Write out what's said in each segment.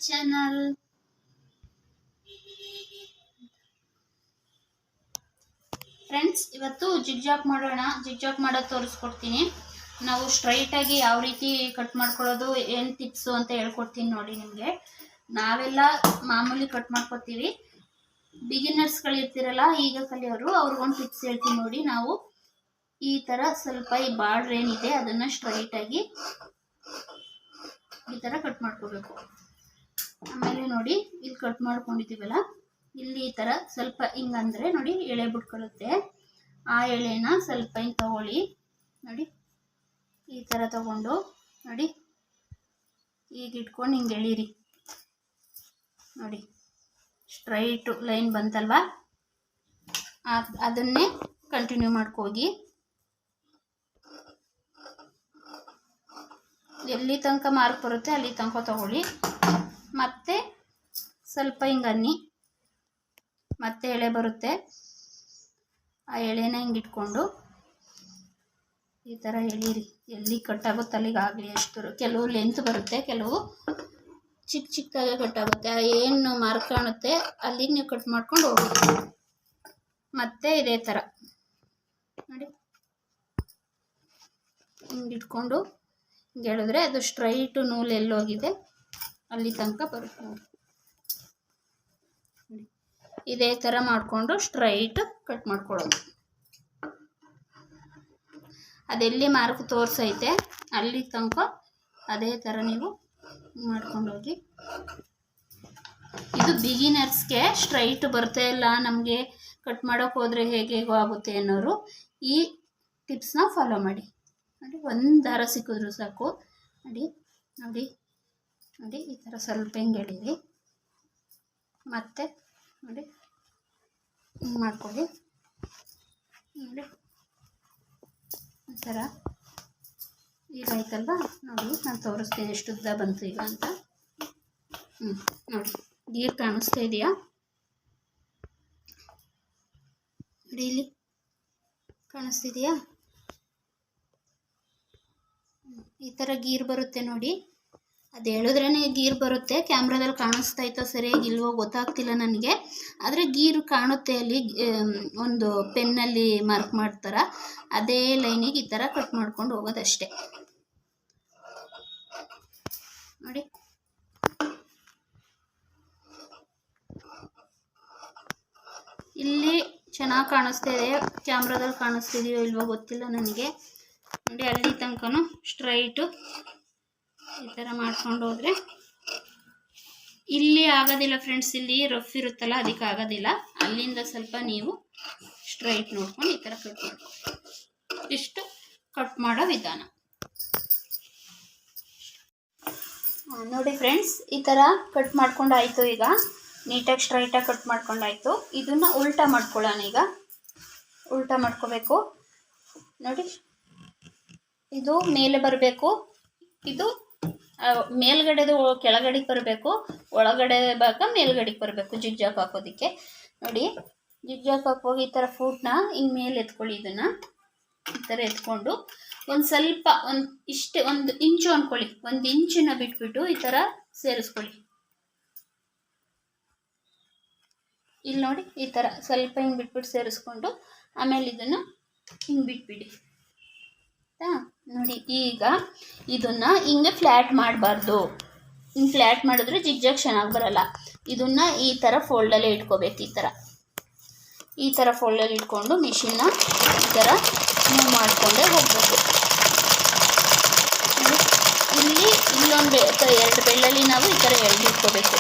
Channel. Friends, ಇವತ್ತು zigzag ಮಾಡೋಣ. Zigzag ಮಾಡೋದು ತೋರಿಸ್ಕೊಡ್ತೀನಿ. ನಾವು ಸ್ಟ್ರೈಟ್ ಆಗಿ ಯಾವ ರೀತಿ ಕಟ್ ಮಾಡ್ಕೊಳ್ಳೋದು, ಏನು ಟಿಪ್ಸು ಅಂತ ಹೇಳ್ಕೊಡ್ತೀನಿ ನೋಡಿ ನಿಮಗೆ. ನಾವೆಲ್ಲ ಮಾಮೂಲಿ ಕಟ್ ಮಾಡ್ಕೊತೀವಿ. ಬಿಗಿನರ್ಸ್ಗಳು ಇರ್ತಿರಲ್ಲ, ಈಗ ಕಲಿಯೋರು, ಅವ್ರಿಗೊಂದು ಟಿಪ್ಸ್ ಹೇಳ್ತೀನಿ ನೋಡಿ. ನಾವು ಈ ಥರ ಸ್ವಲ್ಪ ಈ ಬಾರ್ಡ್ರ್ ಏನಿದೆ ಅದನ್ನು ಸ್ಟ್ರೈಟ್ ಆಗಿ ಈ ಥರ ಕಟ್ ಮಾಡ್ಕೋಬೇಕು. ಆಮೇಲೆ ನೋಡಿ, ಇಲ್ಲಿ ಕಟ್ ಮಾಡ್ಕೊಂಡಿದ್ದೀವಲ್ಲ, ಇಲ್ಲಿ ಈ ಥರ ಸ್ವಲ್ಪ ಹಿಂಗಂದರೆ ನೋಡಿ ಎಳೆ ಬಿಟ್ಕೊಳ್ಳುತ್ತೆ. ಆ ಎಳೆನ ಸ್ವಲ್ಪ ಹಿಂಗೆ ತಗೊಳ್ಳಿ ನೋಡಿ, ಈ ಥರ ತಗೊಂಡು ನೋಡಿ ಈಗ ಇಟ್ಕೊಂಡು ಹಿಂಗೆ ಎಳೀರಿ ನೋಡಿ. ಸ್ಟ್ರೈಟು ಲೈನ್ ಬಂತಲ್ವಾ, ಅದನ್ನೇ ಕಂಟಿನ್ಯೂ ಮಾಡ್ಕೋಗಿ. ಎಲ್ಲಿ ತನಕ ಮಾರ್ಕ್ ಬರುತ್ತೆ ಅಲ್ಲಿ ತನಕ ತಗೊಳ್ಳಿ. ಮತ್ತೆ ಸ್ವಲ್ಪ ಹಿಂಗೆ ಅನ್ನಿ, ಮತ್ತೆ ಎಳೆ ಬರುತ್ತೆ. ಆ ಎಳೆನ ಹಿಂಗೆ ಇಟ್ಕೊಂಡು ಈ ಥರ ಎಳೀರಿ. ಎಲ್ಲಿ ಕಟ್ಟಾಗುತ್ತೆ ಅಲ್ಲಿಗೆ ಆಗಲಿ. ಅಷ್ಟು ಕೆಲವು ಲೆಂತ್ ಬರುತ್ತೆ, ಕೆಲವು ಚಿಕ್ಕ ಚಿಕ್ಕದಾಗೆ ಕಟ್ಟಾಗುತ್ತೆ. ಏನು ಮಾರ್ಕ್ ಕಾಣುತ್ತೆ ಅಲ್ಲಿಗೆ ನೀವು ಕಟ್ ಮಾಡ್ಕೊಂಡು ಹೋಗಿ. ಮತ್ತೆ ಇದೇ ಥರ ನೋಡಿ ಹಿಂಗೆ ಇಟ್ಕೊಂಡು ಹಿಂಗೆ ಹೇಳಿದ್ರೆ ಅದು ಸ್ಟ್ರೈಟು ನೂಲು ಎಲ್ಲೋಗಿದೆ ಅಲ್ಲಿ ತನಕ ಬರುತ್ತೆ ನೋಡಿ. ಇದೇ ಥರ ಮಾಡಿಕೊಂಡು ಸ್ಟ್ರೈಟ್ ಕಟ್ ಮಾಡ್ಕೊಳ್ಳೋದು. ಅದೆಲ್ಲಿ ಮಾರ್ಕ್ ತೋರಿಸೈತೆ ಅಲ್ಲಿ ತನಕ ಅದೇ ಥರ ನೀವು ಮಾಡ್ಕೊಂಡೋಗಿ. ಇದು ಬಿಗಿನರ್ಸ್ಗೆ ಸ್ಟ್ರೈಟ್ ಬರ್ತಾ ಇಲ್ಲ ನಮಗೆ, ಕಟ್ ಮಾಡೋಕೆ ಹೋದರೆ ಹೇಗೇಗೋ ಆಗುತ್ತೆ ಅನ್ನೋರು ಈ ಟಿಪ್ಸ್ನ ಫಾಲೋ ಮಾಡಿ ನೋಡಿ. ಒಂದು ದಾರ ಸಿಕ್ಕಿದ್ರು ಸಾಕು ನೋಡಿ. ನೋಡಿ ನೋಡಿ ಈ ಥರ ಸ್ವಲ್ಪ ಹಿಂಗೆ ಎಳೀರಿ. ಮತ್ತೆ ನೋಡಿ ಹಿಂಗೆ ಮಾಡ್ಕೊಳ್ಳಿ ನೋಡಿ. ಈ ಥರ ಈಗ ಆಯ್ತಲ್ವಾ ನೋಡಿ. ನಾನು ತೋರಿಸ್ತೀನಿ ಎಷ್ಟು ಉದ್ದ ಬಂತು ಈಗ ಅಂತ. ನೋಡಿ ಗೀರ್ ಕಾಣಿಸ್ತಾ ಇದೆಯಾ ನೋಡಿ, ಇಲ್ಲಿ ಕಾಣಿಸ್ತಿದೆಯಾ? ಈ ಥರ ಗೀರ್ ಬರುತ್ತೆ ನೋಡಿ. ಅದು ಹೇಳಿದ್ರೇ ಗೀರ್ ಬರುತ್ತೆ. ಕ್ಯಾಮ್ರಾದಲ್ಲಿ ಕಾಣಿಸ್ತಾ ಇತ್ತೋ ಸರಿಯಾಗಿ ಇಲ್ವೋ ಗೊತ್ತಾಗ್ತಿಲ್ಲ ನನಗೆ, ಆದರೆ ಗೀರು ಕಾಣುತ್ತೆ ಅಲ್ಲಿ. ಒಂದು ಪೆನ್ನಲ್ಲಿ ಮಾರ್ಕ್ ಮಾಡ್ತಾರ, ಅದೇ ಲೈನಿಗೆ ಈ ಥರ ಕಟ್ ಮಾಡ್ಕೊಂಡು ಹೋಗೋದಷ್ಟೇ ನೋಡಿ. ಇಲ್ಲಿ ಚೆನ್ನಾಗಿ ಕಾಣಿಸ್ತಾ ಇದೆ, ಕ್ಯಾಮ್ರಾದಲ್ಲಿ ಕಾಣಿಸ್ತಿದೆಯೋ ಇಲ್ವೋ ಗೊತ್ತಿಲ್ಲ ನನಗೆ ನೋಡಿ. ಅಲ್ಲಿ ತನಕನೂ ಸ್ಟ್ರೈಟು ಈ ಥರ ಮಾಡ್ಕೊಂಡು ಹೋದರೆ ಇಲ್ಲಿ ಆಗೋದಿಲ್ಲ ಫ್ರೆಂಡ್ಸ್. ಇಲ್ಲಿ ರಫ್ ಇರುತ್ತಲ್ಲ ಅದಕ್ಕೆ ಆಗೋದಿಲ್ಲ. ಅಲ್ಲಿಂದ ಸ್ವಲ್ಪ ನೀವು ಸ್ಟ್ರೈಟ್ ನೋಡ್ಕೊಂಡು ಈ ಥರ ಕಟ್ ಮಾಡಿ. ಇಷ್ಟು ಕಟ್ ಮಾಡೋ ವಿಧಾನ ನೋಡಿ ಫ್ರೆಂಡ್ಸ್. ಈ ಥರ ಕಟ್ ಮಾಡ್ಕೊಂಡಾಯಿತು. ಈಗ ನೀಟಾಗಿ ಸ್ಟ್ರೈಟಾಗಿ ಕಟ್ ಮಾಡ್ಕೊಂಡಾಯಿತು. ಇದನ್ನು ಉಲ್ಟಾ ಮಾಡ್ಕೊಳ್ಳೋಣ. ಈಗ ಉಲ್ಟಾ ಮಾಡ್ಕೋಬೇಕು ನೋಡಿ. ಇದು ಮೇಲೆ ಬರಬೇಕು, ಇದು ಮೇಲ್ಗಡೆದು ಕೆಳಗಡೆಗೆ ಬರಬೇಕು, ಒಳಗಡೆ ಭಾಗ ಮೇಲ್ಗಡೆಗೆ ಬರಬೇಕು ಜಿಗ್ಜಾಗ್ ಹಾಕೋದಕ್ಕೆ ನೋಡಿ. ಜಿಗ್ಜಾಗ್ ಹಾಕೋಗಿ ಈ ಥರ ಫೂಟ್ನ ಹಿಂಗೆ ಮೇಲೆ ಎತ್ಕೊಳ್ಳಿ. ಇದನ್ನು ಈ ಥರ ಎತ್ಕೊಂಡು ಒಂದು ಸ್ವಲ್ಪ ಒಂದು ಇಂಚು ಅಂದ್ಕೊಳ್ಳಿ, 1 ಇಂಚನ್ನ ಬಿಟ್ಬಿಟ್ಟು ಈ ಥರ ಸೇರಿಸ್ಕೊಳ್ಳಿ. ಇಲ್ಲಿ ನೋಡಿ ಈ ಥರ ಸ್ವಲ್ಪ ಹಿಂಗೆ ಬಿಟ್ಬಿಟ್ಟು ಸೇರಿಸ್ಕೊಂಡು ಆಮೇಲೆ ಇದನ್ನು ಹಿಂಗೆ ಬಿಟ್ಬಿಡಿ. ನೋಡಿ ಈಗ ಇದನ್ನು ಹಿಂಗೆ ಫ್ಲ್ಯಾಟ್ ಮಾಡಬಾರ್ದು. ಹಿಂಗೆ ಫ್ಲ್ಯಾಟ್ ಮಾಡಿದ್ರೆ ಜಿಗ್ಜಾಗ್ ಚೆನ್ನಾಗಿ ಬರಲ್ಲ. ಇದನ್ನು ಈ ಥರ ಫೋಲ್ಡಲ್ಲೇ ಇಟ್ಕೋಬೇಕು. ಈ ಥರ ಫೋಲ್ಡಲ್ಲಿ ಇಟ್ಕೊಂಡು ಮಿಷಿನ್ನ ಈ ಥರ ಮೂವ್ ಮಾಡಿಕೊಂಡೇ ಹೋಗಬೇಕು. ಇಲ್ಲೊಂದು 2 ಬೆಳ್ಳಲ್ಲಿ ನಾವು ಈ ಥರ ಎಳೆದಿಟ್ಕೋಬೇಕು.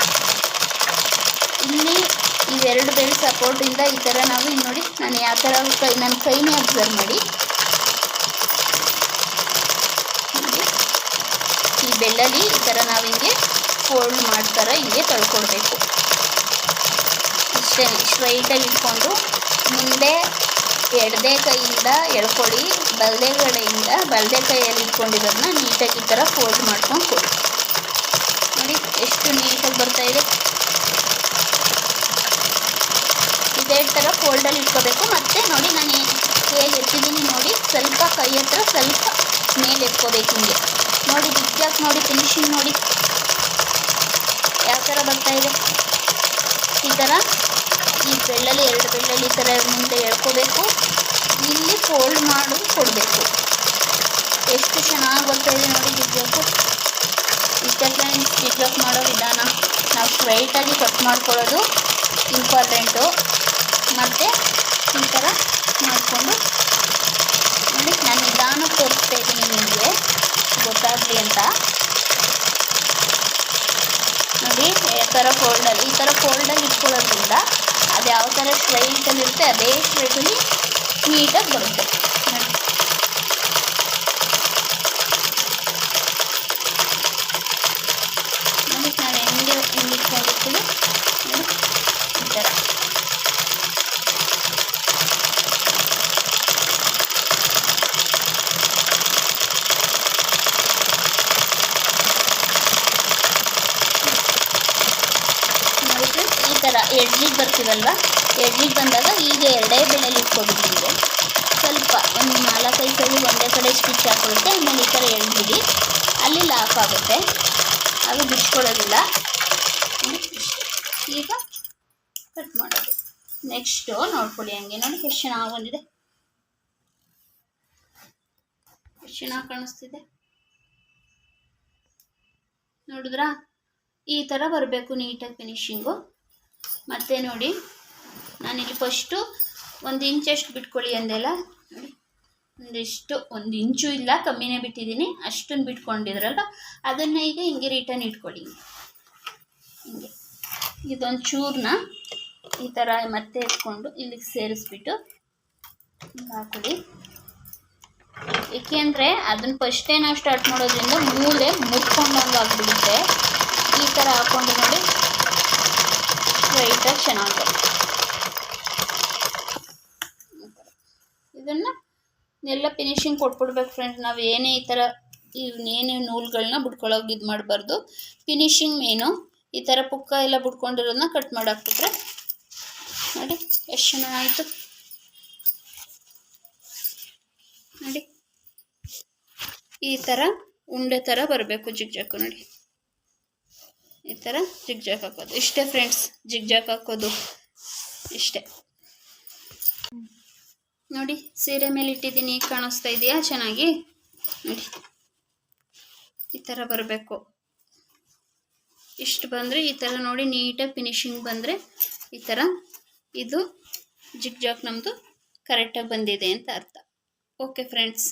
ಇಲ್ಲಿ ಇವೆರಡು ಬೆಳ್ಳು ಸಪೋರ್ಟಿಂದ ಈ ಥರ ನಾವು ಇಲ್ಲಿ ನೋಡಿ, ನಾನು ಯಾವ ಥರ ನನ್ನ ಕೈನೇ ಅಬ್ಸರ್ವ್ ಮಾಡಿ. ಈ ಬೆಳ್ಳಲ್ಲಿ ಈ ಥರ ನಾವು ಹಿಂಗೆ ಫೋಲ್ಡ್ ಮಾಡ್ತಾರೆ, ಹಿಂಗೆ ತಳ್ಕೊಡ್ಬೇಕು. ಇಷ್ಟೇ. ಸ್ಟ್ರೈಟಾಗಿ ಇಟ್ಕೊಂಡು ಮುಂದೆ ಎಡದೇ ಕೈಯಿಂದ ಎಳ್ಕೊಳ್ಳಿ, ಬಲದೇ ಕಡೆಯಿಂದ ಬಲದೇ ಕೈಯಲ್ಲಿ ಇಟ್ಕೊಂಡಿರೋದನ್ನ ನೀಟಾಗಿ ಈ ಥರ ಫೋಲ್ಡ್ ಮಾಡ್ಕೊಂಡು ಕೊಡಿ. ನೋಡಿ ಎಷ್ಟು ನೀಟಾಗಿ ಬರ್ತಾಯಿದೆ. ಇದೇ ಥರ ಫೋಲ್ಡಲ್ಲಿ ಇಟ್ಕೋಬೇಕು. ಮತ್ತು ನೋಡಿ ನಾನು ಹೇಗೆ ಎತ್ತಿದ್ದೀನಿ ನೋಡಿ, ಸ್ವಲ್ಪ ಕೈ ಹತ್ರ ಸ್ವಲ್ಪ ಮೇಲೆ ಎತ್ಕೋಬೇಕು ಹಿಂಗೆ ನೋಡಿ. ಜಿಗ್ಜಾಗ್ ನೋಡಿ, ಫಿನಿಶಿಂಗ್ ನೋಡಿ ಯಾವ ಥರ ಬರ್ತಾ ಇದೆ ಈ ಥರ. ಈ ಬೆಳ್ಳಲ್ಲಿ 2 ಬೆಳ್ಳಲ್ಲಿ ಈ ಥರ ಮುಂದೆ ಎಳ್ಕೋಬೇಕು, ಇಲ್ಲಿ ಫೋಲ್ಡ್ ಮಾಡಿ ಕೊಡಬೇಕು. ಎಷ್ಟು ಚೆನ್ನಾಗಿ ಬರ್ತಾ ಇದೆ ನೋಡಿ ಜಿಗ್ಜಾಕು. ಇಷ್ಟ ಫ್ರೆಂಡ್ಸ್ ಜಿಗ್ಜಾಕ್ ಮಾಡೋ ವಿಧಾನ. ನಾವು ಸ್ಟ್ರೈಟಾಗಿ ಕಟ್ ಮಾಡ್ಕೊಳ್ಳೋದು ಇಂಪಾರ್ಟೆಂಟು. ಮತ್ತು ಈ ಥರ ಮಾಡಿಕೊಂಡು ನೋಡಿ, ನಾನು ನಿಧಾನ ತೋರಿಸ್ತಾ ಇದ್ದೀನಿ ನಿಮಗೆ ಗೊತ್ತಾಗಲಿ ಅಂತ. ನೋಡಿ ಈ ಥರ ಫೋಲ್ಡಲ್ಲಿ ಇಟ್ಕೊಳ್ಳೋದ್ರಿಂದ ಅದು ಯಾವ ಥರ ಸ್ಟ್ರೈಟಲ್ಲಿರುತ್ತೆ ಅದೇ ಸ್ಟ್ರೈಟಲ್ಲಿ ನೀಟಾಗಿ ಬರುತ್ತೆ ನೋಡಿ. ನೋಡಿ ನಾನು ಹೆಂಗೆ ಇಟ್ಕೊಂಡಿರ್ತೀನಿ ನೋಡಿ ಈ ಥರ. ಈ ಥರ ಎಡ್ಲಿಗೆ ಬರ್ತೀವಲ್ವ, ಎಡ್ಲಿಗೆ ಬಂದಾಗ ಈಗ 2 ಬೆಳ್ಳಲ್ಲಿ ಇಟ್ಕೊಬಿಟ್ಟಿದೆ. ಸ್ವಲ್ಪ ಒಂದು 4-5 ಸಲ ಒಂದೇ ಕಡೆ ಸ್ಟಿಚ್ ಹಾಕೊಳ್ಳುತ್ತೆ. ಆಮೇಲೆ ಈ ಥರ ಎಳ್ಬಿಡಿ, ಅಲ್ಲಿ ಲಾಕ್ ಆಗುತ್ತೆ, ಅದು ಬಿಚ್ಕೊಳ್ಳೋದಿಲ್ಲ. ಈಗ ಕಟ್ ಮಾಡೋದು. ನೆಕ್ಸ್ಟು ನೋಡ್ಕೊಳ್ಳಿ ಹಂಗೆ ನೋಡಿ ಎಷ್ಟು ಚೆನ್ನಾಗಿ ಬಂದಿದೆ, ಎಷ್ಟು ಚೆನ್ನಾಗಿ ಕಾಣಿಸ್ತಿದೆ ನೋಡಿದ್ರಾ. ಈ ಥರ ಬರಬೇಕು ನೀಟಾಗಿ ಫಿನಿಶಿಂಗು. ಮತ್ತು ನೋಡಿ ನಾನಿಲ್ಲಿ ಫಸ್ಟು 1 ಇಂಚಷ್ಟು ಬಿಟ್ಕೊಳ್ಳಿ ಅಂದೆಲ್ಲ ನೋಡಿ, ಒಂದಿಷ್ಟು 1 ಇಂಚು ಇಲ್ಲ ಕಮ್ಮಿನೇ ಬಿಟ್ಟಿದ್ದೀನಿ. ಅಷ್ಟನ್ನು ಬಿಟ್ಕೊಂಡಿದ್ರಲ್ವ ಅದನ್ನು ಈಗ ಹಿಂಗೆ ರಿಟರ್ನ್ ಇಟ್ಕೊಳ್ಳಿ. ಹಿಂಗೆ ಇದೊಂದು ಚೂರನ್ನ ಈ ಥರ ಮತ್ತೆ ಎತ್ಕೊಂಡು ಇಲ್ಲಿಗೆ ಸೇರಿಸ್ಬಿಟ್ಟು ಹಾಕೊಳ್ಳಿ. ಏಕೆಂದರೆ ಅದನ್ನು ಫಸ್ಟೇ ನಾವು ಸ್ಟಾರ್ಟ್ ಮಾಡೋದ್ರಿಂದ ಮೂಲೆ ಮುರ್ಕೊಂಡಂಗೆ ಆಗಿಬಿಡುತ್ತೆ. ಈ ಥರ ಹಾಕ್ಕೊಂಡು ನೋಡಿ ಸ್ಟ್ರೈಟಾಗಿ ಚೆನ್ನಾಗಿ. ಇದನ್ನು ಎಲ್ಲ ಫಿನಿಶಿಂಗ್ ಕೊಟ್ಬಿಡ್ಬೇಕು ಫ್ರೆಂಡ್ಸ್. ನಾವು ಏನೇ ಈ ಥರ ಏನೇ ನೂಲುಗಳನ್ನ ಬಿಡ್ಕೊಳ್ಳೋಕೆ ಇದು ಮಾಡಬಾರ್ದು. Finishing main. ಈ ಥರ ಪುಕ್ಕ ಎಲ್ಲ ಬಿಡ್ಕೊಂಡಿರೋದನ್ನ ಕಟ್ ಮಾಡಾಕ್ಬಿಟ್ರೆ ನೋಡಿ ಎಷ್ಟು ಚೆನ್ನಾಗಾಯಿತು ನೋಡಿ. ಈ ಥರ ಉಂಡೆ ಥರ ಬರಬೇಕು ಜಿಗ್ಜಾಕು ನೋಡಿ. ಈ ಥರ ಜಿಗ್ಜಾಕ್ ಹಾಕೋದು ಇಷ್ಟೇ ಫ್ರೆಂಡ್ಸ್. ಜಿಗ್ಜಾಕ್ ಹಾಕೋದು ಇಷ್ಟೇ ನೋಡಿ. ಸೀರೆ ಮೇಲೆ ಇಟ್ಟಿದ್ದೀನಿ, ಈಗ ಕಾಣಿಸ್ತಾ ಇದೆಯಾ ಚೆನ್ನಾಗಿ ನೋಡಿ. ಈ ಥರ ಬರಬೇಕು. ಇಷ್ಟು ಬಂದರೆ ಈ ಥರ ನೋಡಿ ನೀಟಾಗಿ ಫಿನಿಶಿಂಗ್ ಬಂದರೆ ಈ ಥರ ಇದು ಜಿಗ್ಜಾಕ್ ನಮ್ಮದು ಕರೆಕ್ಟಾಗಿ ಬಂದಿದೆ ಅಂತ ಅರ್ಥ. Okay friends.